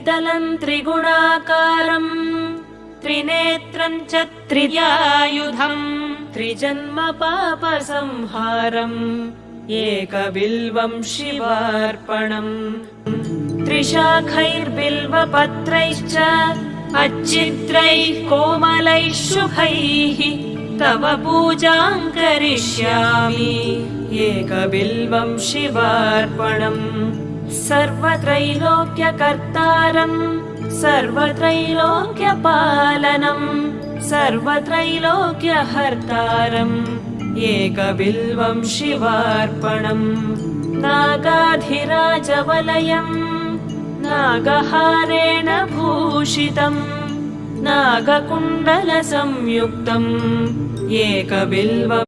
त्रिदलं त्रिगुणाकारं त्रिनेत्रं च त्रियायुधं त्रिजन्म पापसंहारम् एकबिल्वं शिवार्पणम् त्रिशाखैर्बिल्वपत्रैश्च अच्छिद्रैः कोमलैः शुभैः तव पूजां करिष्यामि एकबिल्वं शिवार्पणम् सर्वत्रैलोक्यकर्तारम् सर्वत्रैलोक्यपालनम् सर्वत्रैलोक्यहर्तारम् एकबिल्वं शिवार्पणम् नागाधिराजवलयम् नागहारेण भूषितम् नागकुण्डलसंयुक्तम् एकबिल्वम्